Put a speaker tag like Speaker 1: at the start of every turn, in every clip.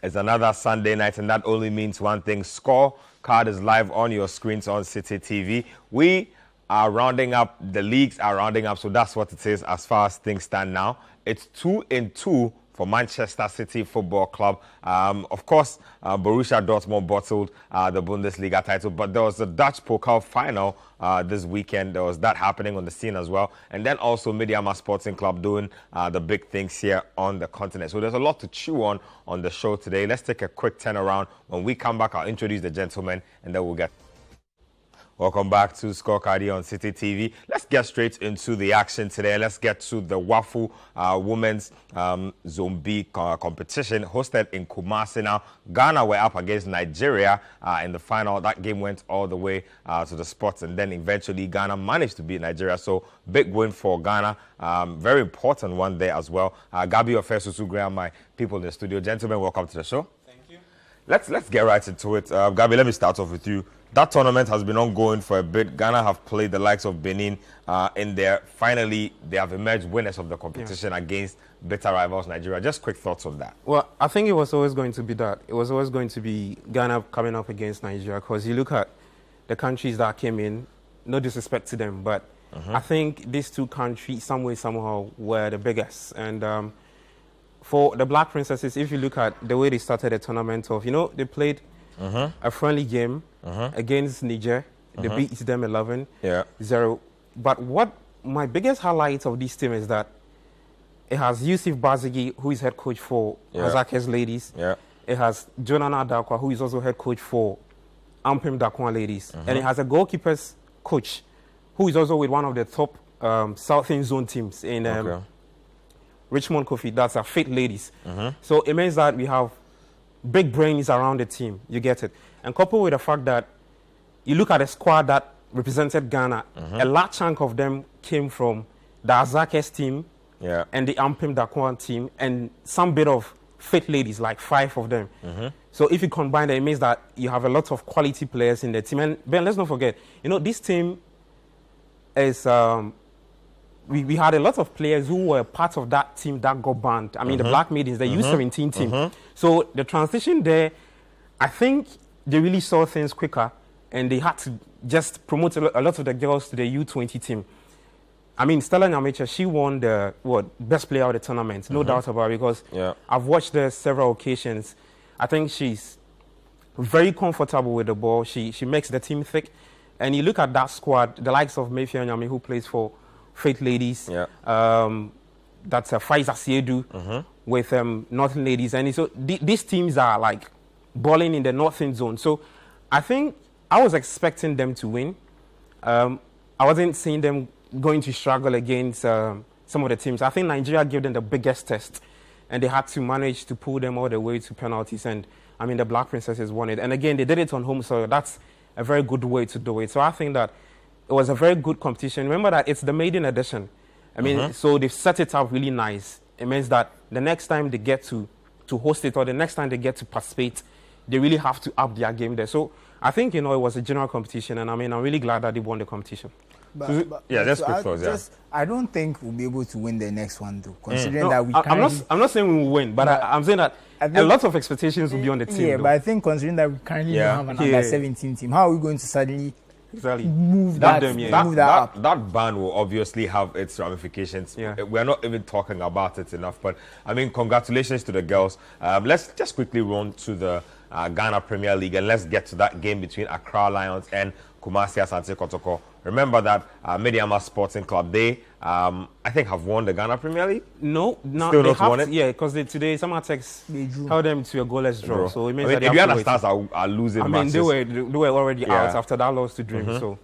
Speaker 1: It's another Sunday night, and that only means one thing. Scorecard is live on your screens on Citi TV. We are rounding up. The leagues are rounding up, so that's what it is as far as things stand now. It's 2-2 for Manchester City Football Club. Of course, Borussia Dortmund bottled the Bundesliga title, but there was a Dutch Pokal final this weekend. There was that happening on the scene as well. And then also Midyama Sporting Club doing the big things here on the continent. So there's a lot to chew on the show today. Let's take a quick turnaround. When we come back, I'll introduce the gentlemen, and then we'll get... Welcome back to Scorecard here on Citi TV. Let's get straight into the action today. Let's get to the WAFU Women's Zone B competition hosted in Kumasi. Now, Ghana were up against Nigeria in the final. That game went all the way to the spots, and then eventually Ghana managed to beat Nigeria. So, big win for Ghana. Very important one there as well. Gabi Ofesusu Graham, my people in the studio. Gentlemen, welcome to the show.
Speaker 2: Thank you.
Speaker 1: Let's get right into it. Gabi, let me start off with you. That tournament has been ongoing for a bit. Ghana have played the likes of Benin in there. Finally, they have emerged winners of the competition against bitter rivals Nigeria. Just quick thoughts on that.
Speaker 2: Well, I think it was always going to be that. It was always going to be Ghana coming up against Nigeria, because you look at the countries that came in, no disrespect to them, but I think these two countries, some way, somehow, were the biggest. And for the Black Princesses, if you look at the way they started the tournament off, they played a friendly game against Niger. They beat them 11-0. But what my biggest highlight of this team is that it has Yusuf Bazigi, who is head coach for Azakes Ladies. It has Jonana Dakwa, who is also head coach for Ampem Dakwa Ladies. And it has a goalkeepers coach, who is also with one of the top Southern Zone teams in Richmond Kofi. That's our Faith Ladies. So it means that we have big brains around the team. You get it. And coupled with the fact that you look at the squad that represented Ghana, a large chunk of them came from the Azakes team and the Ampem Dakwan team, and some bit of Faith Ladies, like 5 of them. So if you combine that, it means that you have a lot of quality players in the team. And Ben, let's not forget, this team is... We had a lot of players who were part of that team that got banned. I mean, the Black Maidens, the U17 team. So the transition there, I think they really saw things quicker, and they had to just promote a lot of the girls to the U20 team. I mean, Stella Nyamacha, she won the best player of the tournament, no doubt about it, because I've watched her several occasions. I think she's very comfortable with the ball. She makes the team thick. And you look at that squad, the likes of Mayfield Nyami, who plays for Faith Ladies, that's Faiza Siedu with Northern Ladies. And so these teams are like balling in the Northern Zone. So I think I was expecting them to win. I wasn't seeing them going to struggle against some of the teams. I think Nigeria gave them the biggest test, and they had to manage to pull them all the way to penalties. And I mean, the Black Princesses won it. And again, they did it on home soil. That's a very good way to do it. So I think that it was a very good competition. Remember that it's the maiden edition. I mean, so they've set it up really nice. It means that the next time they get to host it, or the next time they get to participate, they really have to up their game there. So I think, it was a general competition, and I mean, I'm really glad that they won the competition.
Speaker 1: That's quick thoughts,
Speaker 3: I don't think we'll be able to win the next one, though, considering that we can't...
Speaker 2: I'm not saying we will win, but I'm saying that a lot of expectations will be on the team.
Speaker 3: Yeah, but I think considering that we currently don't have an under-17 team, how are we going to suddenly... move that up?
Speaker 1: That ban will obviously have its ramifications. We're not even talking about it enough, but I mean, congratulations to the girls. Let's just quickly run to the Ghana Premier League, and let's get to that game between Accra Lions and Kumasi Asante Kotoko. Remember that Midyama Sporting Club, they I think have won the Ghana Premier League.
Speaker 2: No,
Speaker 1: still not won it.
Speaker 2: Yeah, because today some attacks held them to a goalless draw. So it means that
Speaker 1: Indiana Stars are losing.
Speaker 2: I mean,
Speaker 1: matches.
Speaker 2: they were already out after that loss to Dream. So,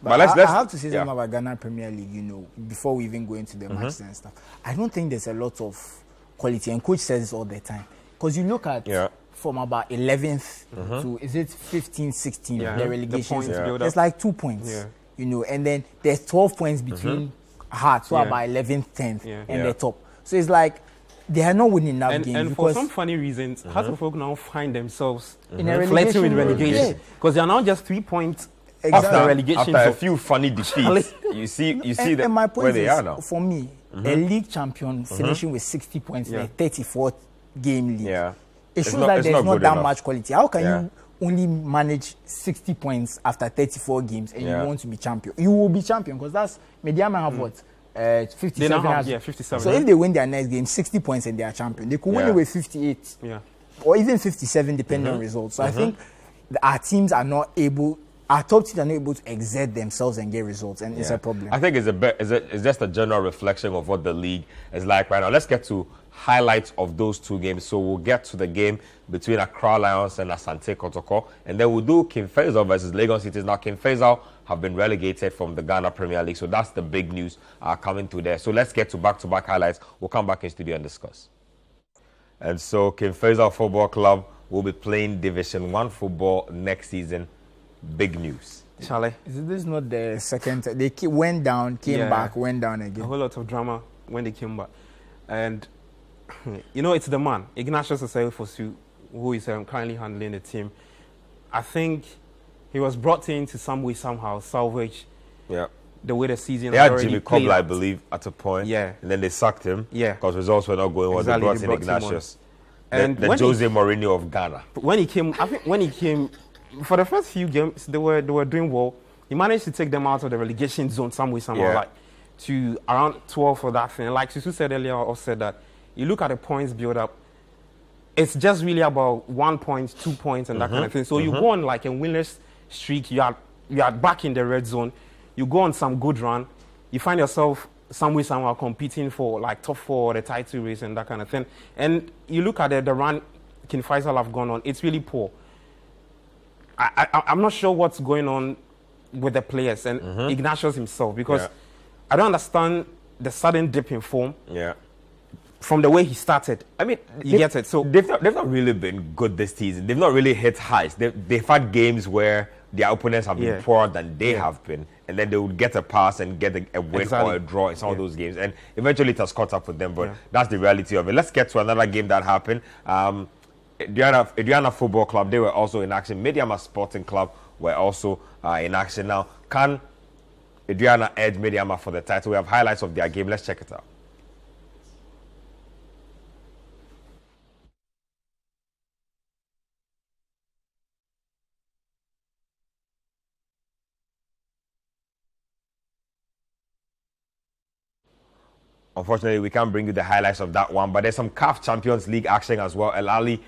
Speaker 3: but I have to say something about Ghana Premier League. Before we even go into the matches and stuff, I don't think there's a lot of quality, and coach says this all the time. Because you look at from about 11th to, is it 15, 16, the relegation, there's like 2 points, and then there's 12 points between Hearts, so about 11th, 10th, and the top. So it's like they are not winning that game.
Speaker 2: And for some funny reasons, Hearts of Oak now find themselves flirting with relegation, because they are now just 3 points after relegation.
Speaker 1: After a few funny defeats, you see where they are now.
Speaker 3: For me, a league champion finishing with 60 points in a 34th game league. it shows that there's not that much quality. How can you only manage 60 points after 34 games and you want to be champion? You will be champion because that's Mediama have what? 57.
Speaker 2: Have, 57.
Speaker 3: So if they win their next game, 60 points and they are champion. They could win it with 58. Or even 57 depending on results. So I think our teams are not able, our top teams are not able to exert themselves and get results, and it's a problem.
Speaker 1: I think it's just a general reflection of what the league is like right now. Let's get to highlights of those two games. So we'll get to the game between Accra Lions and Asante Kotoko, and then we'll do King Faisal versus Lagos City. Now King Faisal have been relegated from the Ghana Premier League, so that's the big news coming to there. So let's get to back-to-back highlights. We'll come back in studio and discuss. And so King Faisal Football Club will be playing Division 1 football next season. Big news.
Speaker 2: Charlie,
Speaker 3: is this not the second time? They went down, came back, went down again.
Speaker 2: A whole lot of drama when they came back. And, you know, it's the man, Ignatius Osayi-Fosu, who is currently handling the team. I think he was brought in to some way, somehow, salvage the way the season
Speaker 1: they had Jimmy Cobbler, I believe, at a point.
Speaker 2: Yeah.
Speaker 1: And then they sacked him. Yeah. Because results were not going well. Exactly. They brought in Ignatius. And the Jose Mourinho of Ghana.
Speaker 2: When he came, I think when he came, for the first few games, they were doing well. He managed to take them out of the relegation zone some way, somehow, like to around 12 for that thing. Like Susu said earlier, or said that you look at the points build up, it's just really about 1 point, 2 points, and that kind of thing. So you go on like a winless streak, you are back in the red zone, you go on some good run, you find yourself some way, somehow competing for like top 4 or the title race and that kind of thing. And you look at the run King Faisal have gone on, it's really poor. I'm not sure what's going on with the players and Ignatius himself, because I don't understand the sudden dip in form. From the way he started. I mean, you get it. So
Speaker 1: they've not really been good this season. They've not really hit highs. They've had games where their opponents have been poorer than they have been, and then they would get a pass and get a win or a draw in some of those games, and eventually it has caught up with them. But that's the reality of it. Let's get to another game that happened. Aduana Football Club, they were also in action. Mediama Sporting Club were also in action. Now, can Aduana edge Mediama for the title? We have highlights of their game. Let's check it out. Unfortunately, we can't bring you the highlights of that one, but there's some CAF Champions League action as well. El Ali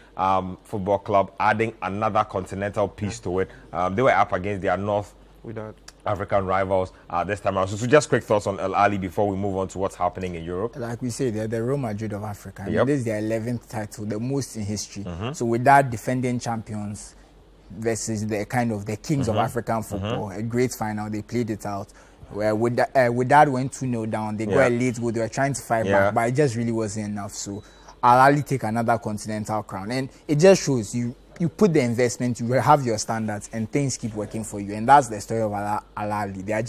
Speaker 1: Football Club adding another continental piece to it. They were up against their North African rivals this time around. So just quick thoughts on El Ali before we move on to what's happening in Europe.
Speaker 3: Like we say, they're the Real Madrid of Africa. I mean, this is their 11th title, the most in history. So with that, defending champions versus the kind of the kings of African football, a great final, they played it out. Where with that went 2-0 down, they got a late goal. They were trying to fight back, but it just really wasn't enough. So Al Ali take another continental crown, and it just shows you put the investment, you have your standards, and things keep working for you. And that's the story of Al Ali. They're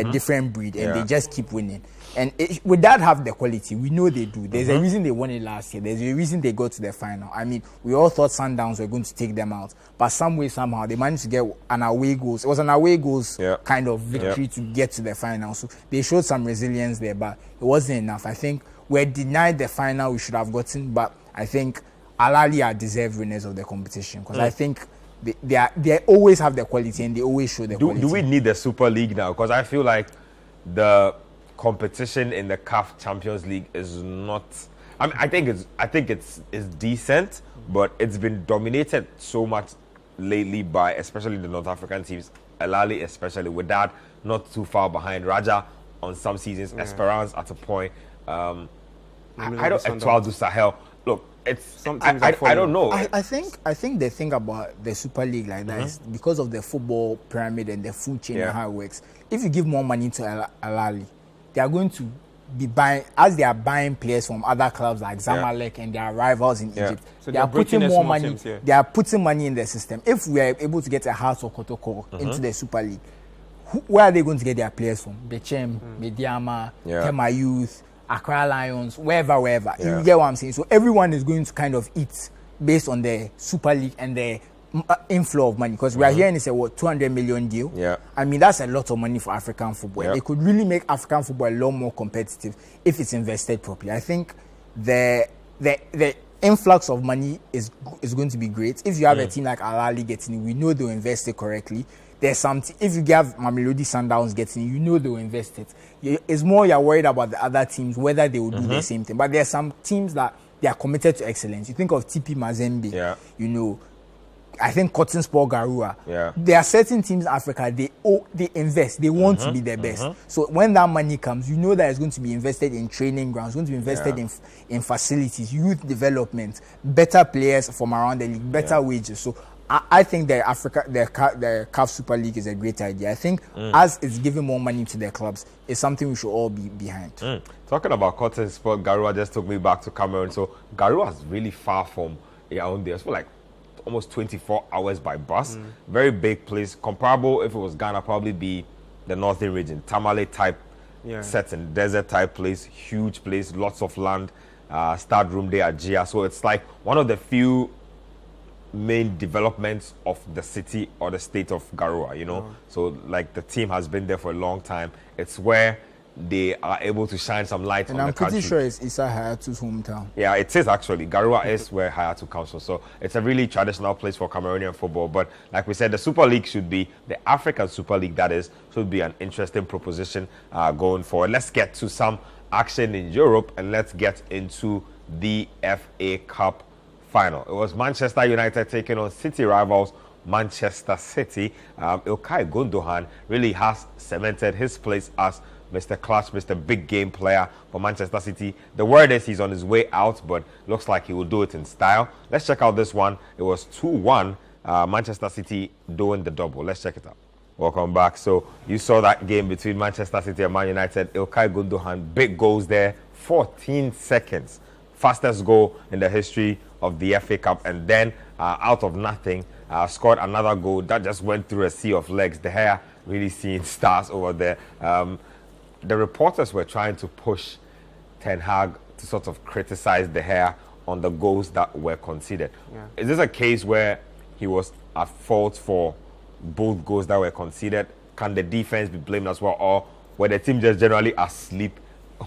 Speaker 3: a different breed, and they just keep winning. And with that, have the quality. We know they do. There's a reason they won it last year. There's a reason they got to the final. I mean, we all thought Sundowns were going to take them out, but some way, somehow, they managed to get an away goals. It was an away goals kind of victory to get to the final. So they showed some resilience there, but it wasn't enough. I think we're denied the final we should have gotten, but I think Al Ali are deserved winners of the competition, because I think they always have the quality and they always show the quality.
Speaker 1: Do we need the Super League now? Because I feel like the competition in the CAF Champions League is not. I think it's decent, but it's been dominated so much lately by especially the North African teams. El Ali especially, with that not too far behind. Raja on some seasons, Esperance at a point. I don't. Etoile du Sahel. Look, it's. I don't know.
Speaker 3: I think the thing about the Super League like that is because of the football pyramid and the food chain and how it works. If you give more money to El Ali, they are going to be buying, as they are buying players from other clubs like Zamalek and their rivals in Egypt.
Speaker 2: So
Speaker 3: they are putting more money. They are putting money in the system. If we are able to get a Hearts or Kotoko into the Super League, where are they going to get their players from? Bechem, Mediama, Tema Youth, Accra Lions, wherever. You get what I'm saying? So everyone is going to kind of eat based on the Super League and the inflow of money, because we are hearing it's a 200 million deal. I mean, that's a lot of money for African football. It could really make African football a lot more competitive if it's invested properly. I think the influx of money is going to be great. If you have a team like Al Ahly getting it, we know they'll invest it correctly. There's something. If you have Mamelodi Sundowns getting it, you know they'll invest it. It's more you're worried about the other teams, whether they will do the same thing. But there are some teams that they are committed to excellence. You think of TP Mazembe, you know, I think Cotton Sport Garua.
Speaker 1: Yeah.
Speaker 3: There are certain teams in Africa, they invest. They want to be the best. So when that money comes, you know that it's going to be invested in training grounds, going to be invested in facilities, youth development, better players from around the league, better wages. So I think the CAF Super League is a great idea. I think as it's giving more money to their clubs, it's something we should all be behind.
Speaker 1: Talking about Cotton Sport Garua just took me back to Cameroon. So Garua is really far from Yaoundé. It's for like almost 24 hours by bus. Very big place. Comparable, if it was Ghana, probably be the northern region. Tamale type setting, desert type place, huge place, lots of land, start room there at Gia. So it's like one of the few main developments of the city or the state of Garua, you know. So like the team has been there for a long time. It's where they are able to shine some light on the country.
Speaker 3: And I'm pretty sure it's Issa Hayatu's hometown.
Speaker 1: Yeah, it is actually. Garua is where Hayatu comes from. So it's a really traditional place for Cameroonian football. But like we said, the Super League should be, the African Super League that is, should be an interesting proposition going forward. Let's get to some action in Europe and let's get into the FA Cup final. It was Manchester United taking on City rivals Manchester City. Ilkay Gundogan really has cemented his place as Mr. Clutch, Mr. Big Game player for Manchester City. The word is he's on his way out, but looks like he will do it in style. Let's check out this one. It was 2-1, Manchester City doing the double. Let's check it out. Welcome back. So you saw that game between Manchester City and Man United. Ilkay Gundogan, big goals there, 14 seconds. Fastest goal in the history of the FA Cup. And then out of nothing, scored another goal that just went through a sea of legs. The hair really seeing stars over there. The reporters were trying to push Ten Hag to sort of criticize the hair on the goals that were conceded. Is this a case where he was at fault for both goals that were conceded? Can the defense be blamed as well, or were the team just generally asleep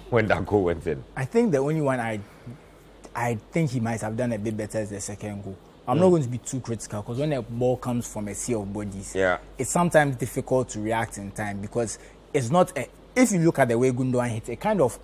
Speaker 1: when that goal went in?
Speaker 3: I think the only one I think he might have done a bit better is the second goal. I'm not going to be too critical because when a ball comes from a sea of bodies, it's sometimes difficult to react in time because it's not a, if you look at the way Gundogan hit, it kind of,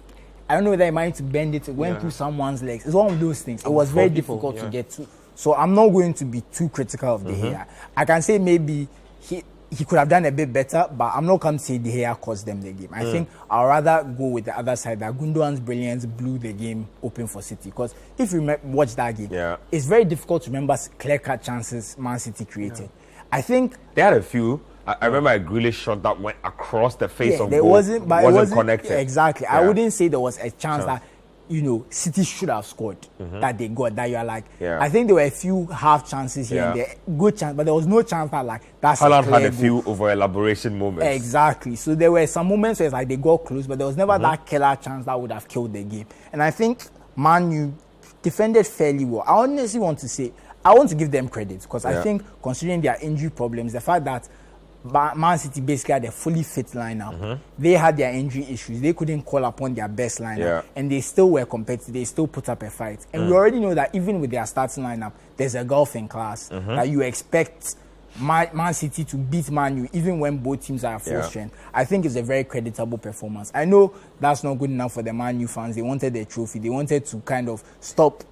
Speaker 3: I don't know whether he managed to bend it, went through someone's legs. It's one of those things. It was very difficult to get to. So I'm not going to be too critical of De Gea. I can say maybe he could have done a bit better, but I'm not going to say De Gea cost them the game. I think I'd rather go with the other side, that Gundogan's brilliance blew the game open for City. Because if you watch that game, it's very difficult to remember clear-cut chances Man City created. I think
Speaker 1: they had a few. I remember a Grealish shot that went across the face of
Speaker 3: goal. It wasn't connected. Exactly. I wouldn't say there was a chance that, you know, City should have scored that they got. That you are like, I think there were a few half chances here and there, good chance, but there was no chance that like that's.
Speaker 1: Haaland had a few over elaboration moments.
Speaker 3: Exactly. So there were some moments where it's like they got close, but there was never that killer chance that would have killed the game. And I think Man U defended fairly well. I honestly want to say I want to give them credit because I think considering their injury problems, the fact that Man City basically had a fully fit lineup. They had their injury issues. They couldn't call upon their best lineup. And they still were competitive. They still put up a fight. And we already know that even with their starting lineup, there's a gulf in class that you expect Man City to beat Man U even when both teams are full strength. I think it's a very creditable performance. I know that's not good enough for the Man U fans. They wanted their trophy. They wanted to kind of stop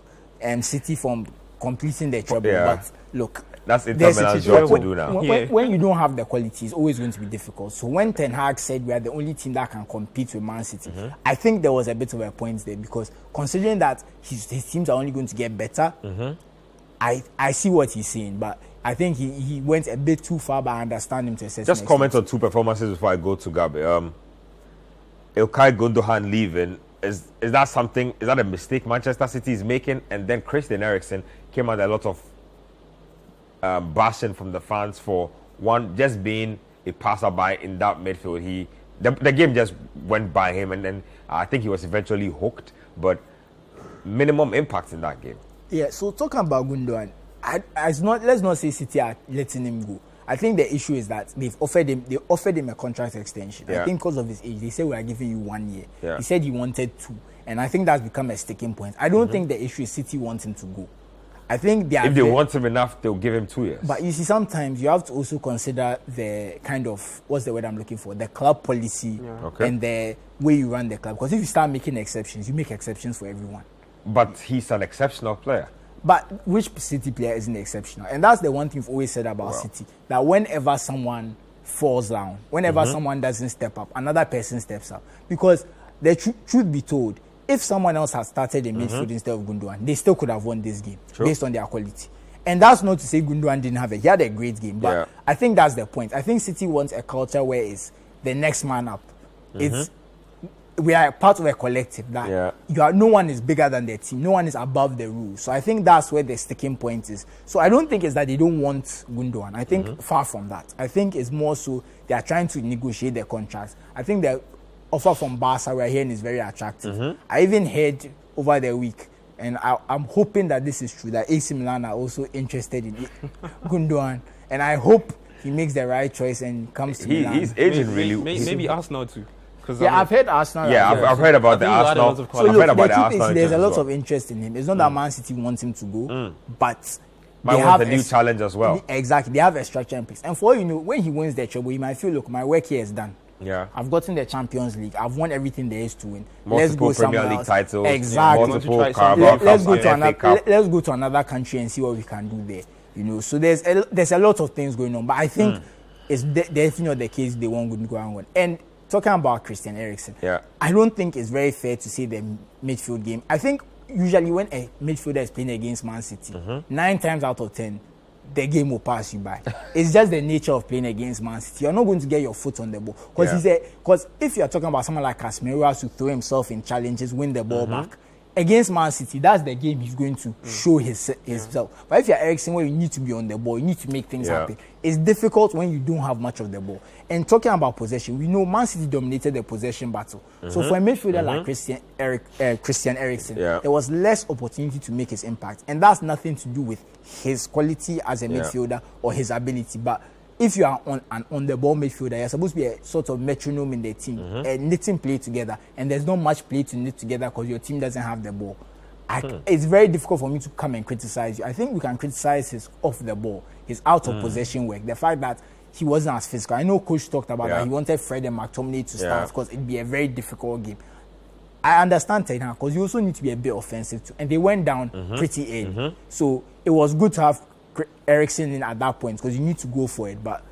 Speaker 3: City from completing their treble. But look,
Speaker 1: that's Inter Milan's job to do now.
Speaker 3: When you don't have the quality, it's always going to be difficult. So when Ten Hag said we are the only team that can compete with Man City, I think there was a bit of a point there because considering that his teams are only going to get better, I see what he's saying, but I think he went a bit too far, but I understand him to a certain extent.
Speaker 1: Just comment on two performances before I go to Gabi. Ilkay Gundogan leaving, is that something, is that a mistake Manchester City is making? And then Christian Eriksen came out a lot of bashing from the fans for one just being a passerby in that midfield. The game just went by him, and then I think he was eventually hooked, but minimum impact in that game. Yeah.
Speaker 3: So talking about Gundogan, let's not say City are letting him go. I think the issue is that they offered him a contract extension. I think because of his age, they said we are giving you 1 year. He said he wanted 2. And I think that's become a sticking point. I don't think the issue is City wanting to go. I think
Speaker 1: if they want him enough, they'll give him 2 years.
Speaker 3: But you see, sometimes you have to also consider the kind of, what's the word I'm looking for, the club policy and the way you run the club. Because if you start making exceptions, you make exceptions for everyone.
Speaker 1: But he's an exceptional player.
Speaker 3: But which City player isn't exceptional? And that's the one thing we've always said about City, that whenever someone falls down, whenever someone doesn't step up, another person steps up. Because the truth be told, if someone else had started in midfield instead of Gundogan, they still could have won this game based on their quality. And that's not to say Gundogan didn't have it. He had a great game. But I think that's the point. I think City wants a culture where it's the next man up. We are part of a collective that no one is bigger than their team. No one is above the rules. So I think that's where the sticking point is. So I don't think it's that they don't want Gundogan. I think far from that. I think it's more so they are trying to negotiate their contracts. I think the offer from Barca we're hearing is very attractive. I even heard over the week, and I'm hoping that this is true, that AC Milan are also interested in Gundogan. And I hope he makes the right choice and comes to Milan.
Speaker 1: He's aging really.
Speaker 2: Maybe Arsenal too.
Speaker 3: I've heard Arsenal.
Speaker 1: Yeah, I've heard about the Arsenal.
Speaker 3: So look, the truth is there's a lot of interest in him. It's not that Man City wants him to go, but they have
Speaker 1: a new challenge as well.
Speaker 3: Exactly, they have a structure in place. And for all you know, when he wins the treble, he might feel, look, my work here is done.
Speaker 1: Yeah,
Speaker 3: I've gotten the Champions League. I've won everything there is to win.
Speaker 1: Multiple Premier League titles.
Speaker 3: Exactly.
Speaker 1: Multiple Carabao Cups.
Speaker 3: Let's go to another country and see what we can do there. You know, so there's a lot of things going on. But I think it's definitely not the case they won't go on. And talking about Christian Eriksen, I don't think it's very fair to say the midfield game. I think usually when a midfielder is playing against Man City, 9 times out of 10, the game will pass you by. It's just the nature of playing against Man City. You're not going to get your foot on the ball. Because if you're talking about someone like Casemiro has to throw himself in challenges, win the ball back, against Man City, that's the game he's going to show himself. But if you're Eriksen, where you need to be on the ball, you need to make things happen. It's difficult when you don't have much of the ball. And talking about possession, we know Man City dominated the possession battle. So for a midfielder like Christian Eriksen, there was less opportunity to make his impact. And that's nothing to do with his quality as a midfielder or his ability. But if you are on the ball midfielder, you're supposed to be a sort of metronome in the team, knitting play together. And there's not much play to knit together because your team doesn't have the ball. It's very difficult for me to come and criticize you. I think we can criticize his off the ball, his out of possession work, the fact that he wasn't as physical. I know Coach talked about that. He wanted Fred and McTominay to start because it'd be a very difficult game. I understand Ten Hag because you also need to be a bit offensive too. And they went down pretty early. So it was good to have Eriksen in at that point because you need to go for it. But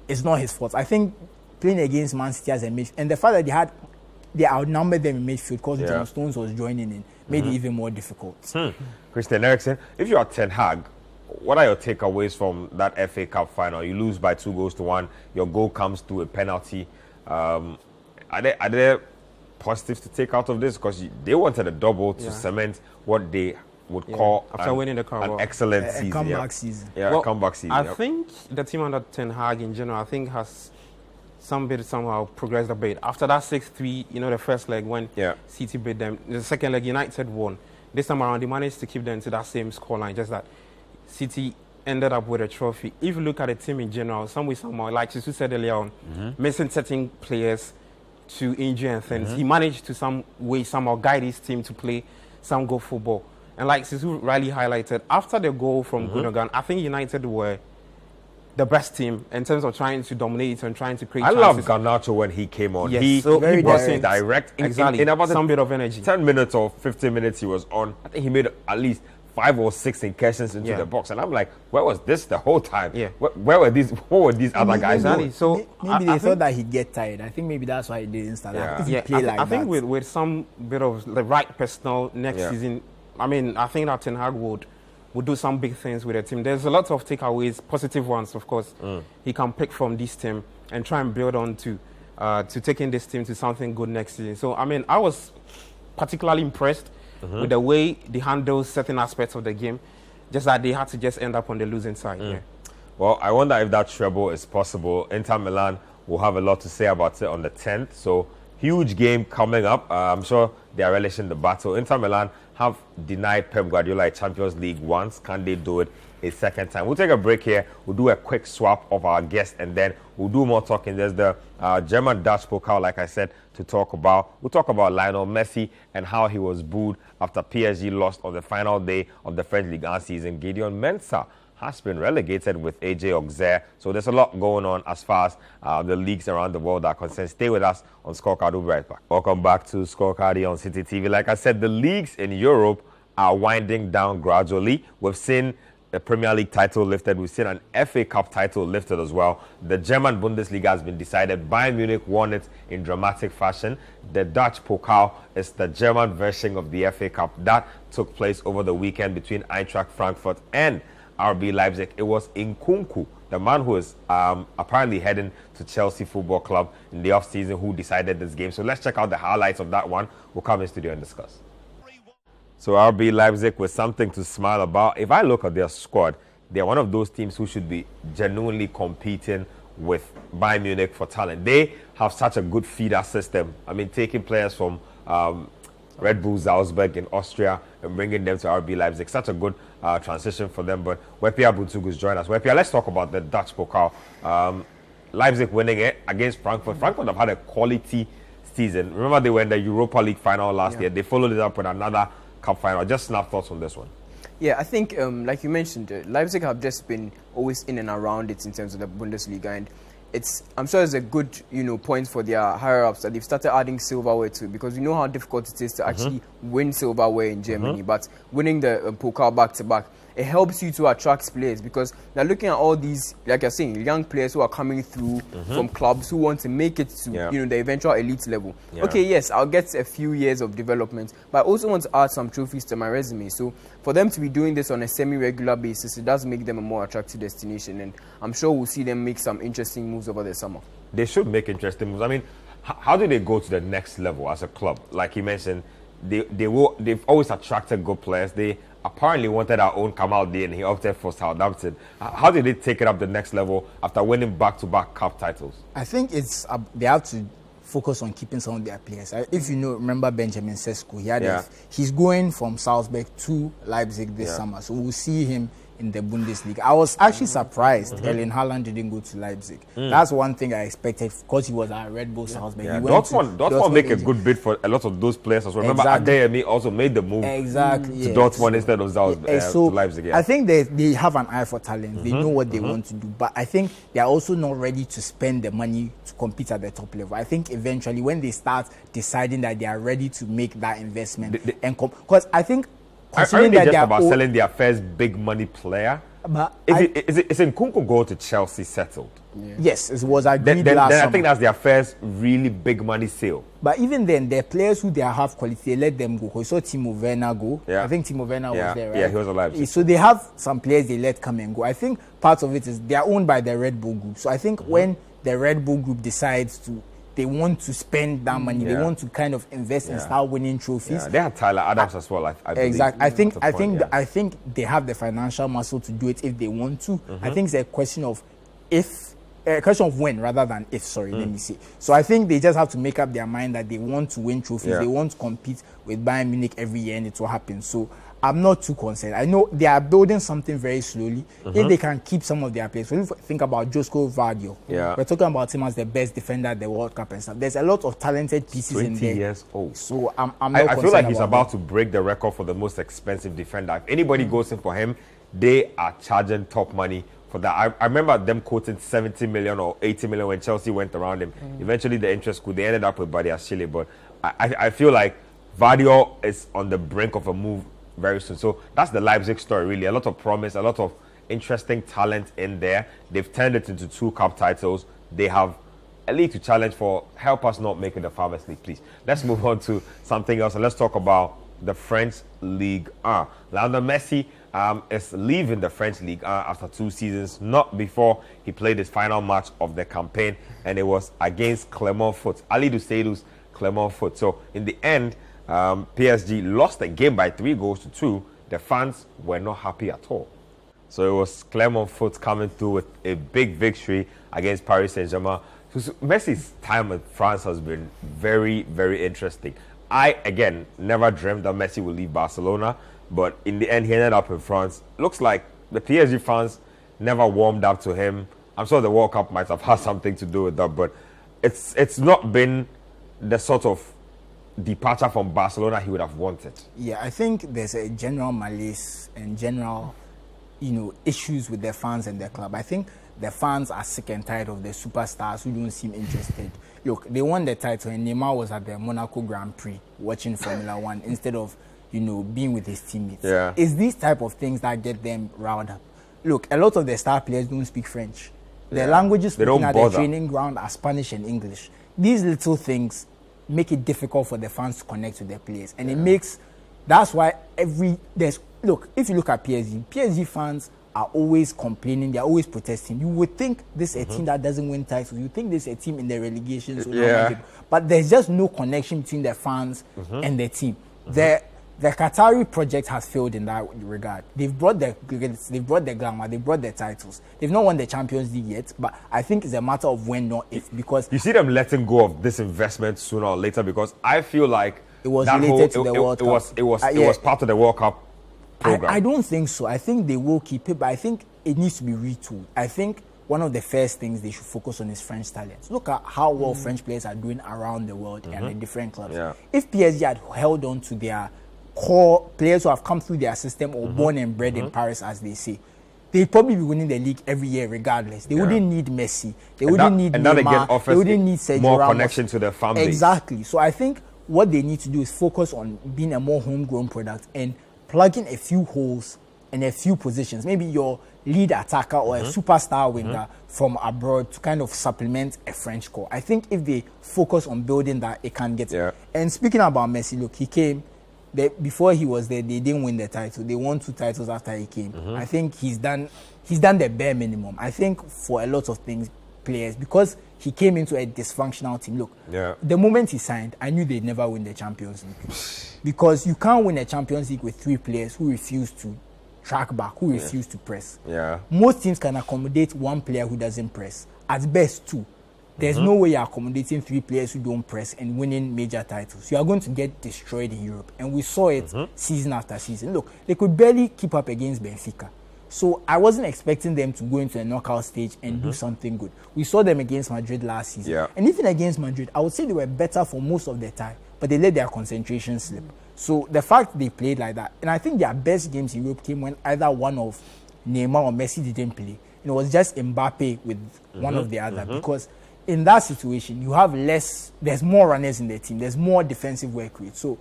Speaker 3: it's not his fault. I think playing against Man City as a midfield, and the fact that they outnumbered them in midfield because John Stones was joining in, made it even more difficult.
Speaker 1: Christian Eriksen, if you are Ten Hag, what are your takeaways from that FA Cup final? You lose by 2-1. Your goal comes through a penalty. Are there positives to take out of this? Because they wanted a double to cement what they would call
Speaker 2: after winning the
Speaker 1: an excellent season.
Speaker 3: A comeback season.
Speaker 1: A comeback season.
Speaker 2: I think the team under Ten Hag in general, I think has somehow progressed a bit. After that 6-3, the first leg when City beat them, the second leg United won. This time around, they managed to keep them to that same scoreline, just that City ended up with a trophy. If you look at the team in general, somehow, like Sisu said earlier on, missing certain players to injury and things, he managed to somehow guide his team to play some good football. And like Sisu rightly highlighted, after the goal from Gundogan, I think United were the best team in terms of trying to dominate and trying to create chances.
Speaker 1: I love Garnacho when he came on.
Speaker 2: Yes,
Speaker 1: he was direct.
Speaker 2: Exactly.
Speaker 1: In about
Speaker 2: some bit of energy.
Speaker 1: 10 minutes or 15 minutes he was on. I think he made at least 5 or 6 incursions into the box. And I'm like, where was this the whole time?
Speaker 2: Yeah.
Speaker 1: Where were these? What were these other guys doing?
Speaker 3: So maybe they thought that he'd get tired. I think maybe that's why he didn't start.
Speaker 2: I think with some bit of the right personnel next season, I think that Ten Hag would do some big things with the team. There's a lot of takeaways, positive ones, of course. He can pick from this team and try and build on to taking this team to something good next season. So, I was particularly impressed with the way they handled certain aspects of the game, just that they had to just end up on the losing side.
Speaker 1: Well, I wonder if that treble is possible. Inter Milan will have a lot to say about it on the 10th, so huge game coming up. I'm sure they are relishing the battle. Inter Milan have denied Pep Guardiola a Champions League once. Can they do it a second time? We'll take a break here. We'll do a quick swap of our guests, and then we'll do more talking. There's the German-Dutch Pokal, like I said, to talk about. We'll talk about Lionel Messi and how he was booed after PSG lost on the final day of the French Ligue 1 season. Gideon Mensah has been relegated with AJ Auxerre. So there's a lot going on as far as the leagues around the world are concerned. Stay with us on Scorecard. We'll be right back. Welcome back to Scorecard here on Citi TV. Like I said, the leagues in Europe are winding down gradually. We've seen a Premier League title lifted. We've seen an FA Cup title lifted as well. The German Bundesliga has been decided. Bayern Munich won it in dramatic fashion. The Dutch Pokal is the German version of the FA Cup. That took place over the weekend between Eintracht Frankfurt and RB Leipzig. It was Nkunku, the man who is apparently heading to Chelsea Football Club in the off-season, who decided this game. So let's check out the highlights of that one. We'll come in studio and discuss. So RB Leipzig with something to smile about. If I look at their squad, they're one of those teams who should be genuinely competing with Bayern Munich for talent. They have such a good feeder system. I mean, taking players from Red Bull Salzburg in Austria and bringing them to RB Leipzig. Such a good transition for them. But Wepia Butugu's joined us. Wepia, let's talk about the Dutch Pokal. Leipzig winning it against Frankfurt. Frankfurt have had a quality season. Remember, they were in the Europa League final last year. They followed it up with another cup final. Just snap thoughts on this one.
Speaker 4: Yeah, I think, like you mentioned, Leipzig have just been always in and around it in terms of the Bundesliga, and I'm sure it's a good, point for their higher ups that they've started adding silverware to, because we know how difficult it is to actually win silverware in Germany. But winning the Pokal back to back, it helps you to attract players, because they're looking at all these, like you're saying, young players who are coming through from clubs who want to make it to the eventual elite level. Okay, yes, I'll get a few years of development, but I also want to add some trophies to my resume. So for them to be doing this on a semi-regular basis, it does make them a more attractive destination, and I'm sure we'll see them make some interesting moves over the summer.
Speaker 1: They should make interesting moves. I mean, how do they go to the next level as a club? Like you mentioned, they've always attracted good players. They apparently wanted our own Kamaldeen, and he opted for Southampton. How did they take it up the next level after winning back-to-back cup titles?
Speaker 3: I think they have to focus on keeping some of their players. If you remember Benjamin Sesko, he's going from Salzburg to Leipzig this summer, so we'll see him in the Bundesliga. I was actually surprised Erling Haaland didn't go to Leipzig. That's one thing I expected, because he was at Red Bull Salzburg.
Speaker 1: Dortmund make a good bid for a lot of those players as well. Remember, Adeyemi also made the move to Dortmund instead of to Leipzig.
Speaker 3: I think they have an eye for talent. They know what they want to do, but I think they are also not ready to spend the money to compete at the top level. I think eventually, when they start deciding that they are ready to make that investment, because I think,
Speaker 1: aren't they just about selling their first big money player? But is Nkunku go to Chelsea settled?
Speaker 3: Yes, it was agreed last summer.
Speaker 1: I think that's their first really big money sale.
Speaker 3: But even then, the players who they have quality, they let them go. We saw Timo Werner go. I think Timo Werner was there, right?
Speaker 1: Yeah, he was alive.
Speaker 3: So they have some players they let come and go. I think part of it is they are owned by the Red Bull Group. So I think when the Red Bull Group decides they want to spend that money, they want to kind of invest and start winning trophies.
Speaker 1: They have Tyler Adams as well, I believe.
Speaker 3: Exactly. I think they have the financial muscle to do it if they want to. I think it's a question of when rather than if, let me say. So I think they just have to make up their mind that they want to win trophies. They want to compete with Bayern Munich every year, and it will happen. So I'm not too concerned. I know they are building something very slowly. If they can keep some of their players, when you think about Josko Vardio, we're talking about him as the best defender at the World Cup and stuff. There's a lot of talented pieces in there.
Speaker 1: 20 years old.
Speaker 3: So I'm not
Speaker 1: I feel like he's about to break the record for the most expensive defender. If anybody goes in for him, they are charging top money for that. I remember them quoting 70 million or 80 million when Chelsea went around him. Eventually, the interest they ended up with Badiashile, but I feel like Vardio is on the brink of a move very soon. So that's the Leipzig story, really. A lot of promise, a lot of interesting talent in there. They've turned it into 2 cup titles. They have a league to challenge for. Help us not make it the Farmers League, please. Let's move on to something else, and let's talk about the French League 1. Lionel Messi is leaving the French League 1 after 2 seasons, not before he played his final match of the campaign, and it was against Clermont Foot, Ali Dusseidu's Clermont Foot. So in the end, PSG lost the game by 3-2. The fans were not happy at all. So it was Clermont Foot coming through with a big victory against Paris Saint-Germain. So Messi's time at France has been very, very interesting. I, again, never dreamed that Messi would leave Barcelona, but in the end, he ended up in France. Looks like the PSG fans never warmed up to him. I'm sure the World Cup might have had something to do with that, but it's not been the sort of departure from Barcelona he would have wanted.
Speaker 3: Yeah, I think there's a general malaise and general, issues with their fans and their club. I think the fans are sick and tired of the superstars who don't seem interested. Look, they won the title and Neymar was at the Monaco Grand Prix watching Formula One instead of, being with his teammates.
Speaker 1: Yeah.
Speaker 3: It's these type of things that get them riled up. Look, a lot of the star players don't speak French. Their languages spoken at the training ground are Spanish and English. These little things make it difficult for the fans to connect with their players. And it makes, that's why if you look at PSG fans are always complaining, they're always protesting. You would think this is a team that doesn't win titles. You think this is a team in the relegation. But there's just no connection between the fans and the team. The Qatari project has failed in that regard. They've brought the glamour, they've brought the titles. They've not won the Champions League yet, but I think it's a matter of when, not if, because
Speaker 1: you see them letting go of this investment sooner or later, because I feel like
Speaker 3: it was related to the World Cup.
Speaker 1: It was part of the World Cup program.
Speaker 3: I don't think so. I think they will keep it, but I think it needs to be retooled. I think one of the first things they should focus on is French talents. Look at how well French players are doing around the world and in different clubs.
Speaker 1: Yeah.
Speaker 3: If PSG had held on to their core players who have come through their system or born and bred in Paris, as they say, they'd probably be winning the league every year regardless. They wouldn't need Messi. They wouldn't need Neymar. They wouldn't need Sergio
Speaker 1: more
Speaker 3: Ramos.
Speaker 1: Connection to their family.
Speaker 3: Exactly. So I think what they need to do is focus on being a more homegrown product and plug in a few holes and a few positions. Maybe your lead attacker or a superstar winger from abroad to kind of supplement a French core. I think if they focus on building that, it can get.
Speaker 1: Yeah.
Speaker 3: And speaking about Messi, look, he came. Before he was there, they didn't win the title. They won 2 titles after he came. I think he's done the bare minimum. I think for a lot of players, because he came into a dysfunctional team. Look, the moment he signed, I knew they'd never win the Champions League. Because you can't win a Champions League with 3 players who refuse to track back, who refuse to press.
Speaker 1: Yeah.
Speaker 3: Most teams can accommodate 1 player who doesn't press. At best 2. There's no way you're accommodating 3 players who don't press and winning major titles. You are going to get destroyed in Europe. And we saw it season after season. Look, they could barely keep up against Benfica. So I wasn't expecting them to go into a knockout stage and do something good. We saw them against Madrid last season.
Speaker 1: Yeah.
Speaker 3: And even against Madrid, I would say they were better for most of the time, but they let their concentration slip. So the fact they played like that, and I think their best games in Europe came when either one of Neymar or Messi didn't play. And it was just Mbappe with one of the other, because in that situation, you have there's more runners in the team, there's more defensive work rate. So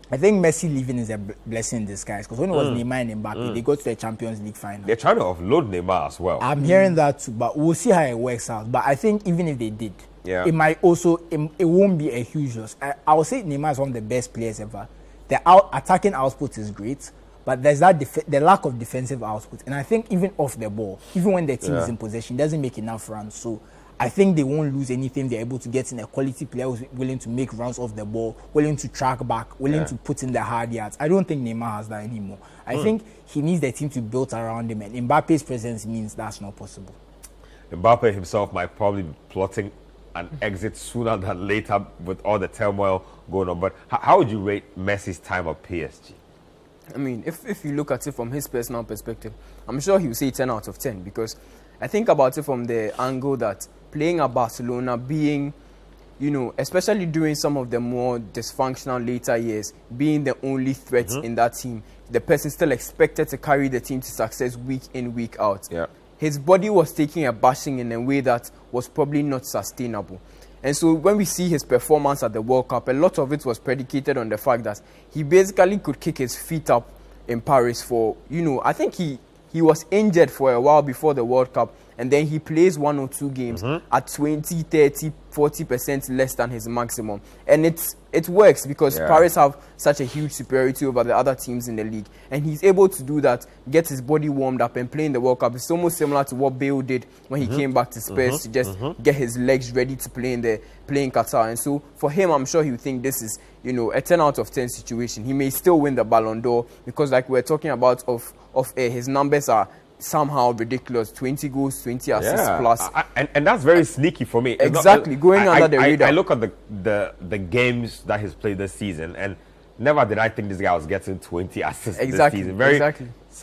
Speaker 3: I think Messi leaving is a blessing in disguise, because when it was Neymar and Mbappe, they got to the Champions League final.
Speaker 1: They're trying to offload Neymar as well.
Speaker 3: I'm hearing that too, but we'll see how it works out. But I think even if they did, it might also, it won't be a huge loss. I would say Neymar is one of the best players ever. The attacking output is great, but there's that the lack of defensive output. And I think even off the ball, even when the team is in possession, doesn't make enough runs. So I think they won't lose anything. They're able to get in a quality player who's willing to make runs off the ball, willing to track back, willing to put in the hard yards. I don't think Neymar has that anymore. I think he needs the team to be built around him, and Mbappe's presence means that's not possible.
Speaker 1: Mbappe himself might probably be plotting an exit sooner than later with all the turmoil going on. But how would you rate Messi's time at PSG?
Speaker 4: I mean, if you look at it from his personal perspective, I'm sure he would say 10 out of 10, because I think about it from the angle that playing at Barcelona, being, especially during some of the more dysfunctional later years, being the only threat in that team, the person still expected to carry the team to success week in, week out.
Speaker 1: Yeah.
Speaker 4: His body was taking a bashing in a way that was probably not sustainable. And so when we see his performance at the World Cup, a lot of it was predicated on the fact that he basically could kick his feet up in Paris for, I think he was injured for a while before the World Cup, and then he plays 1 or 2 games at 20, 30, 40% less than his maximum. And it works because Paris have such a huge superiority over the other teams in the league. And he's able to do that, get his body warmed up and play in the World Cup. It's almost similar to what Bale did when he came back to Spurs to just get his legs ready to play in Qatar. And so for him, I'm sure he would think this is, a 10 out of 10 situation. He may still win the Ballon d'Or because, like we're talking about his numbers are somehow ridiculous. 20 goals, 20 assists plus.
Speaker 1: And that's very sneaky for me.
Speaker 4: Exactly, going under the radar.
Speaker 1: I look at the games that he's played this season, and never did I think this guy was getting 20 assists this season. Very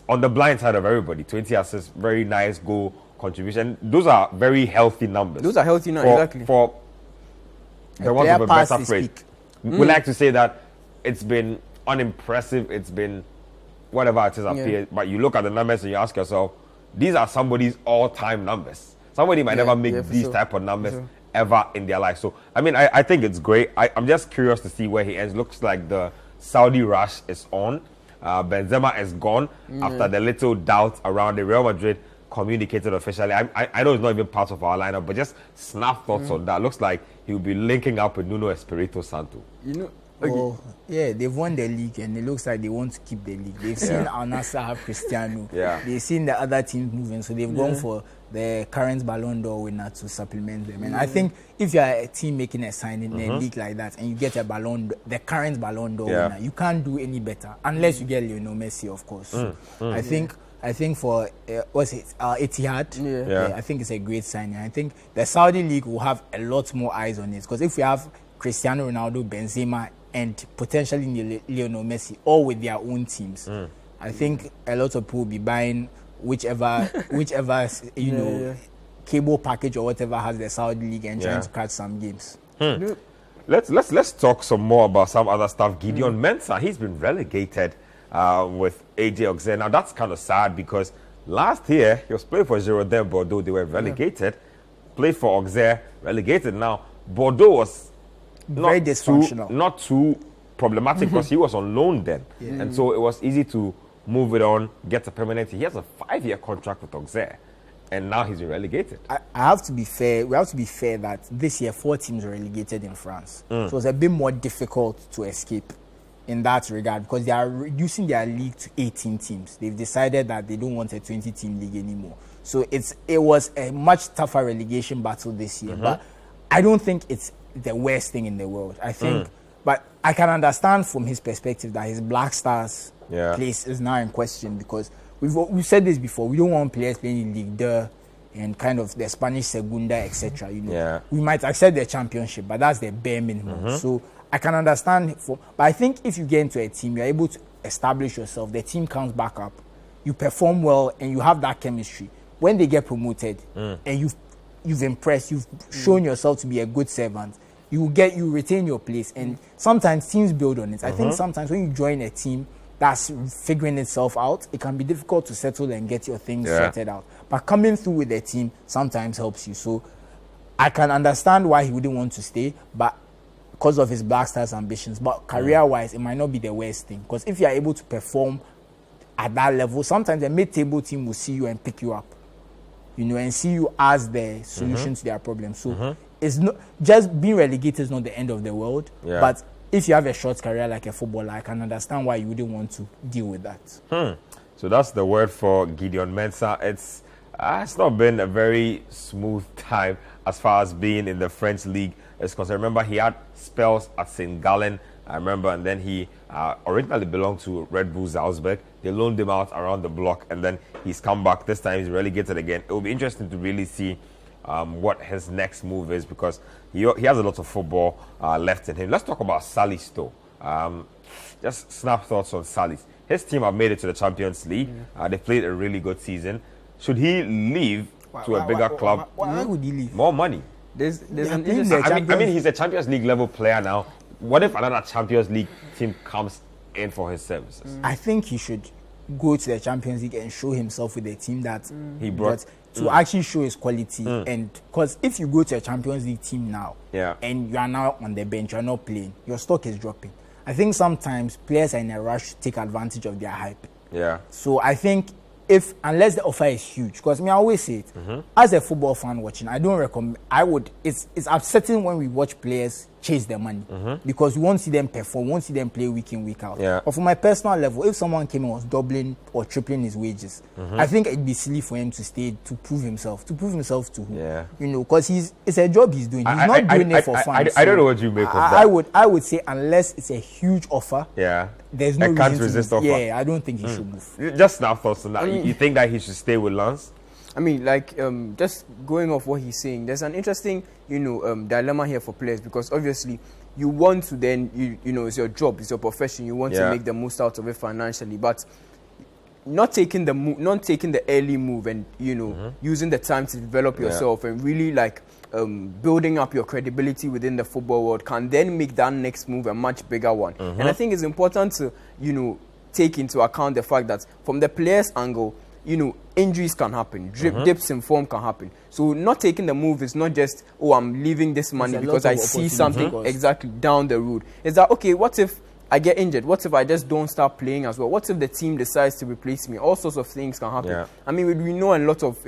Speaker 1: on the blind side of everybody. 20 assists, very nice goal contribution. Those are very healthy numbers.
Speaker 4: Those are healthy numbers, exactly.
Speaker 1: For the want of a better phrase, we like to say that it's been unimpressive, it's been whatever it is appears, but you look at the numbers and you ask yourself, these are somebody's all-time numbers. Somebody might never make these type of numbers ever in their life. So, I mean, I think it's great. I'm just curious to see where he ends. Looks like the Saudi rush is on. Benzema is gone after the little doubt around the Real Madrid communicated officially. I know it's not even part of our lineup, but just snap thoughts on that. Looks like he'll be linking up with Nuno Espirito Santo.
Speaker 4: You know,
Speaker 3: well, they've won the league, and it looks like they want to keep the league. They've seen Al Nassr have Cristiano. They've seen the other teams moving, so they've gone for the current Ballon d'Or winner to supplement them. And I think if you are a team making a signing in a league like that, and you get the current Ballon d'Or winner, you can't do any better unless you get Lionel Messi, of course. I think for Etihad, I think it's a great signing. I think the Saudi league will have a lot more eyes on it, because if we have Cristiano Ronaldo, Benzema, and potentially Lionel Messi, all with their own teams, I think a lot of people will be buying whichever cable package or whatever has the Saudi league and trying to catch some games.
Speaker 1: Let's talk some more about some other stuff. Gideon Mensah, he's been relegated with AJ Auxerre. Now that's kind of sad, because last year he was playing for Girondins Bordeaux. They were relegated. Played for Auxerre, relegated. Now Bordeaux was
Speaker 3: very dysfunctional,
Speaker 1: not too problematic, because he was on loan then, and so it was easy to move it on, get a permanent. He has a 5-year contract with Auxerre, and now he's been relegated.
Speaker 3: I have to be fair. We have to be fair that this year 4 teams were relegated in France, so it was a bit more difficult to escape in that regard, because they are reducing their league to 18 teams. They've decided that they don't want a 20-team league anymore. So it was a much tougher relegation battle this year, but I don't think it's the worst thing in the world. I think, but I can understand from his perspective that his Black Stars place is now in question, because we've said this before. We don't want players playing in Ligue 2 and kind of the Spanish Segunda, etc. We might accept the championship, but that's the bare minimum. So I can understand. But I think if you get into a team, you're able to establish yourself. The team comes back up, you perform well, and you have that chemistry. When they get promoted, and you've impressed, you've shown yourself to be a good servant, you retain your place. And sometimes teams build on it. I think sometimes when you join a team that's figuring itself out, it can be difficult to settle and get your things sorted out. But coming through with the team sometimes helps you. So I can understand why he wouldn't want to stay, but because of his Black Stars ambitions. But career-wise, it might not be the worst thing, because if you are able to perform at that level, sometimes a mid-table team will see you and pick you up, and see you as the solution to their problem. So it's not just being relegated is not the end of the world. But if you have a short career like a footballer, I can understand why you wouldn't want to deal with that.
Speaker 1: So that's the word for Gideon Mensah. It's not been a very smooth time as far as being in the French league is concerned. Remember, he had spells at St. Gallen, I remember, and then he originally belonged to Red Bull Salzburg. They loaned him out around the block, and then he's come back. This time he's relegated again. It will be interesting to really see what his next move is, because he has a lot of football left in him. Let's talk about Salis, though. Just snap thoughts on Salis. His team have made it to the Champions League. They played a really good season. Should he leave to a bigger club?
Speaker 3: Why would he leave?
Speaker 1: More money.
Speaker 4: There's an
Speaker 1: I mean, he's a Champions League level player now. What if another Champions League team comes in for his services?
Speaker 3: I think he should go to the Champions League and show himself with the team that
Speaker 1: he brought
Speaker 3: to actually show his quality. And because if you go to a Champions League team now and you are now on the bench, you are not playing, your stock is dropping. I think sometimes players are in a rush to take advantage of their hype. So I think unless the offer is huge, because I always say it, as a football fan watching, I don't recommend. It's upsetting when we watch players chase their money, because we won't see them perform, won't see them play week in, week out. But from my personal level, if someone came and was doubling or tripling his wages, I think it'd be silly for him to stay to prove himself. To prove himself to who? Because it's a job he's doing. He's not doing it for fun.
Speaker 1: I don't know what you make of that.
Speaker 3: I would say unless it's a huge offer. There's no
Speaker 1: I can't resist offer.
Speaker 3: I don't think he should move.
Speaker 1: Just now thoughts on that. you think that he should stay with Lens?
Speaker 4: I mean, like, just going off what he's saying, there's an interesting, dilemma here for players, because obviously you want to then, you know, it's your job, it's your profession, you want to make the most out of it financially, but not taking the early move and, using the time to develop yourself and really, like, building up your credibility within the football world can then make that next move a much bigger one. And I think it's important to, take into account the fact that from the player's angle, injuries can happen, dips in form can happen. So not taking the move is not just, I'm leaving this money because I see something exactly down the road. Is that, okay, what if I get injured? What if I just don't start playing as well? What if the team decides to replace me? All sorts of things can happen. I mean, we know a lot of,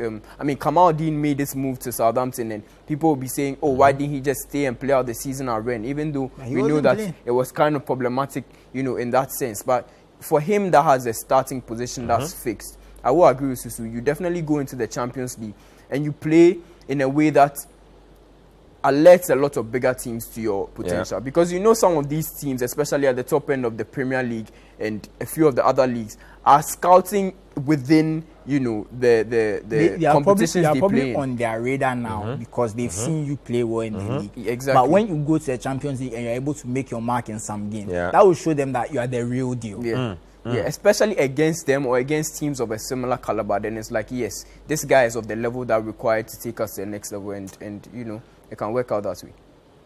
Speaker 4: Kamal Dean made this move to Southampton and people will be saying, why didn't he just stay and play out the season at Rennes? Even though we know that it was kind of problematic, in that sense. But for him that has a starting position that's fixed, I will agree with Susu. You definitely go into the Champions League and you play in a way that alerts a lot of bigger teams to your potential. Because some of these teams, especially at the top end of the Premier League and a few of the other leagues, are scouting within, the competitions they play in. They are probably
Speaker 3: on their radar now because they've seen you play well in the league. Exactly. But when you go to the Champions League and you're able to make your mark in some games, that will show them that you are the real deal. Yeah, especially against them or against teams of a similar caliber, then it's like, yes, this guy is of the level that required to take us to the next level, and it can work out that way.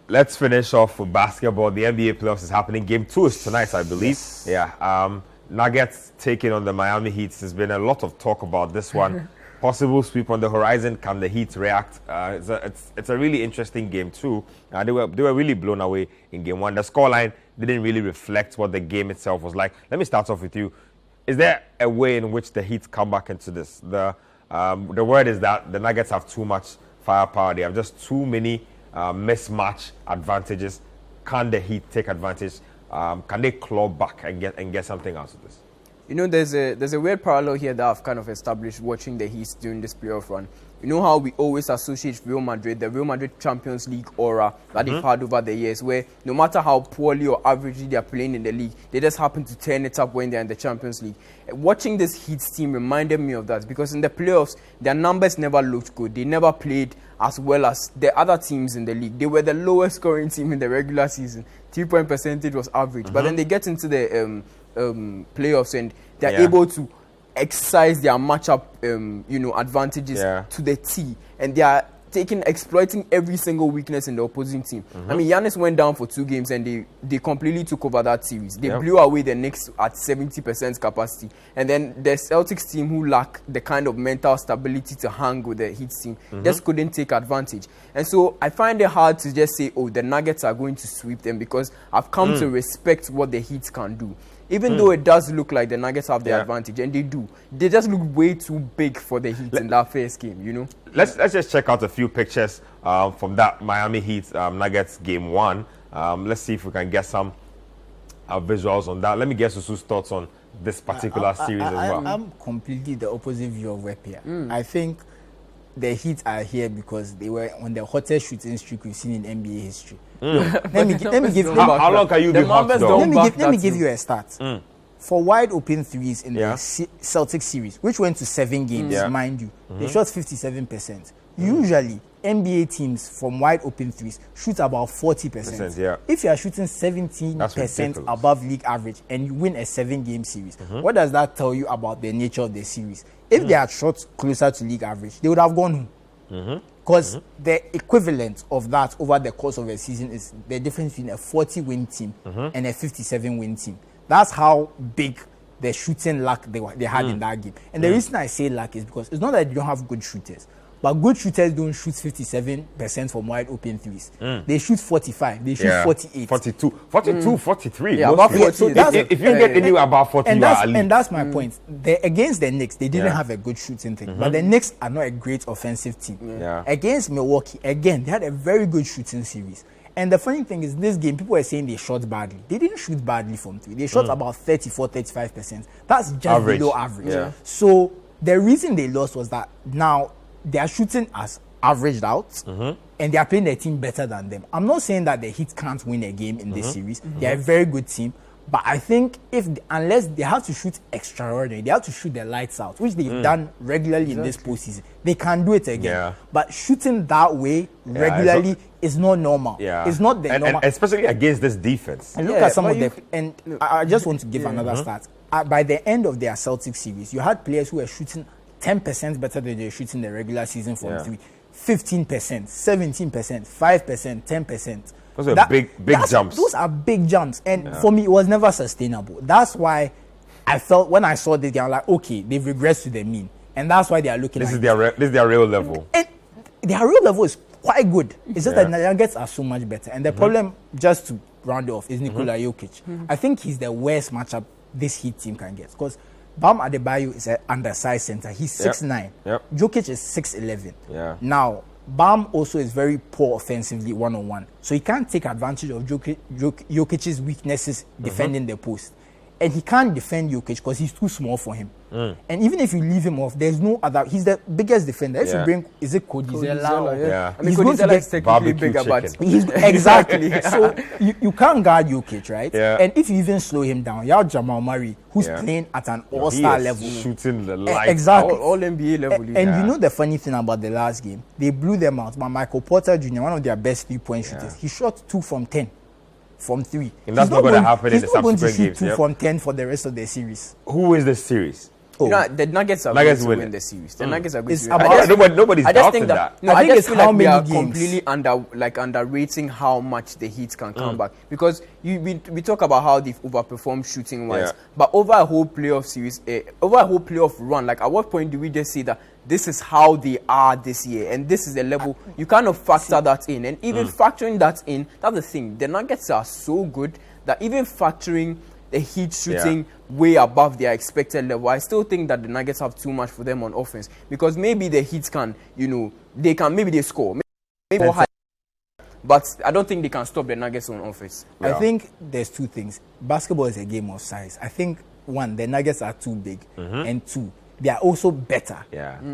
Speaker 1: Let's finish off with basketball. The NBA playoffs is happening. Game 2 is tonight, I believe.
Speaker 3: Yes.
Speaker 1: Yeah. Nuggets taking on the Miami Heat. There's been a lot of talk about this one. Possible sweep on the horizon. Can the Heat react? It's a really interesting game too. They were really blown away in game 1. The scoreline didn't really reflect what the game itself was like. Let me start off with you. Is there a way in which the Heat come back into this? The word is that the Nuggets have too much firepower. They have just too many mismatch advantages. Can the Heat take advantage? Can they claw back and get something out of this?
Speaker 4: There's a weird parallel here that I've kind of established watching the Heat during this playoff run. You know how we always associate Real Madrid, the Real Madrid Champions League aura that they've had over the years, where no matter how poorly or averagely they're playing in the league, they just happen to turn it up when they're in the Champions League. Watching this Heat team reminded me of that, because in the playoffs, their numbers never looked good. They never played as well as the other teams in the league. They were the lowest scoring team in the regular season. 3-point percentage was average. But then they get into the playoffs and they're able to exercise their matchup advantages to the T, and they are exploiting every single weakness in the opposing team. I mean, Giannis went down for 2 games and they completely took over that series. They blew away the Knicks at 70% capacity, and then the Celtics team, who lack the kind of mental stability to hang with the Heat team, just couldn't take advantage. And so I find it hard to just say, the Nuggets are going to sweep them, because I've come to respect what the Heat can do. Even though it does look like the Nuggets have the advantage, and they do, they just look way too big for the Heat in that first game,
Speaker 1: Let's just check out a few pictures from that Miami Heat Nuggets game 1. Let's see if we can get some visuals on that. Let me get Susu's thoughts on this particular series as well.
Speaker 3: I'm completely the opposite view of Rep here. I think the Heat are here because they were on the hottest shooting streak we've seen in NBA history. Let me give you.
Speaker 1: How long can you be hot though?
Speaker 3: Let me give you a start. For wide open threes in the Celtics series, which went to 7 games, mind you, they shot 57%. Usually, NBA teams from wide open threes shoot about 40%. If you are shooting 17% above league average and you win a 7-game series, what does that tell you about the nature of the series? If they had shot closer to league average, they would have gone home. Because the equivalent of that over the course of a season is the difference between a 40-win team and a 57-win team. That's how big the shooting lack they had in that game. And the reason I say lack is because it's not that you don't have good shooters, but good shooters don't shoot 57% from wide open threes. They shoot 45, they shoot 48.
Speaker 1: 42, 43.
Speaker 3: Yeah,
Speaker 1: about 40. So if you get anywhere above 40,
Speaker 3: and that's my point. Against the Knicks, they didn't have a good shooting thing. But the Knicks are not a great offensive team. Against Milwaukee, again, they had a very good shooting series. And the funny thing is, this game, people were saying they shot badly. They didn't shoot badly from 3. They shot about 35%. That's just below average. So the reason they lost was that now they are shooting as averaged out, and they are playing their team better than them. I'm not saying that the Heat can't win a game in this series. They are a very good team, But I think unless they have to shoot extraordinary, they have to shoot their lights out, which they've done regularly in this postseason. They can do it again. Yeah. But shooting that way regularly is not normal. Yeah. It's not the normal.
Speaker 1: And especially against this defense.
Speaker 3: And look at some of them. And I just want to give another stat. By the end of their Celtic series, you had players who were shooting 10% better than they were shooting the regular season from 3. 15%, 17%, 5%, 10%.
Speaker 1: Those are big jumps.
Speaker 3: Those are big jumps. And for me, it was never sustainable. That's why I felt when I saw this game, I'm like, okay, they've regressed to the mean. And that's why they are looking
Speaker 1: this is their real level.
Speaker 3: And their real level is quite good. It's just that the Nuggets are so much better. And the problem, just to round it off, is Nikola Jokic. I think he's the worst matchup this Heat team can get. Because Bam Adebayo is an undersized center. He's 6'9". Jokic is 6'11". Now, Bam also is very poor offensively one-on-one. So he can't take advantage of Jokic's weaknesses defending the post. And he can't defend Jokic because he's too small for him. And even if you leave him off, there's no other. He's the biggest defender. If you bring, is it Cody Zeller?
Speaker 4: I mean, Cody Zeller is technically bigger, but
Speaker 3: exactly. So you can't guard Jokic, right? And if you even slow him down, you have Jamal Murray, who's playing at an all-star level,
Speaker 1: shooting the light,
Speaker 3: exactly,
Speaker 4: all NBA level.
Speaker 3: And you know the funny thing about the last game, they blew them out. But Michael Porter Jr., one of their best 3-point shooters, he shot 2 from 10. From 3.
Speaker 1: And that's not going to happen in the subsequent games.
Speaker 3: He's not going to shoot 2 from 10 for the rest of the series.
Speaker 1: Who wins the series?
Speaker 4: You know, the Nuggets are going to win the series. The Nuggets are going to
Speaker 1: win. Nobody's doubting that.
Speaker 4: No, I just feel like we are completely underrating how much the Heat can come back. Because we talk about how they've overperformed shooting-wise. But over a whole playoff series, over a whole playoff run, like at what point do we just say that this is how they are this year and this is the level? You kind of factor that in. And even factoring that in, that's the thing. The Nuggets are so good that even factoring the Heat shooting way above their expected level, I still think that the Nuggets have too much for them on offense. Because maybe the Heat can, maybe they score. Maybe more high, but I don't think they can stop the Nuggets on offense.
Speaker 3: I think there's 2 things. Basketball is a game of size. I think, 1, the Nuggets are too big. And 2, they are also better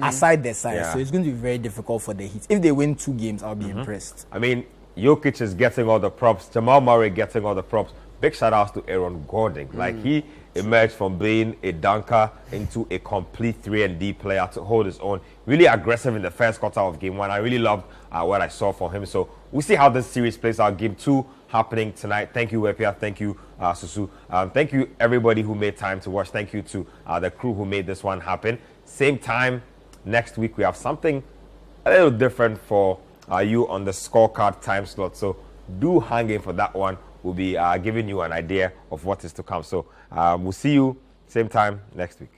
Speaker 3: aside their size. So it's going to be very difficult for the Heat. If they win 2 games, I'll be impressed.
Speaker 1: I mean, Jokic is getting all the props. Jamal Murray getting all the props. Big shout outs to Aaron Gordon. Like, he emerged from being a dunker into a complete 3-and-D player to hold his own. Really aggressive in the first quarter of game 1. I really loved what I saw from him. So we'll see how this series plays out. Game 2 happening tonight. Thank you, Wepia. Thank you, Susu. Thank you, everybody who made time to watch. Thank you to the crew who made this one happen. Same time next week, we have something a little different for you on the Scorecard time slot. So do hang in for that one. We'll be giving you an idea of what is to come. So we'll see you same time next week.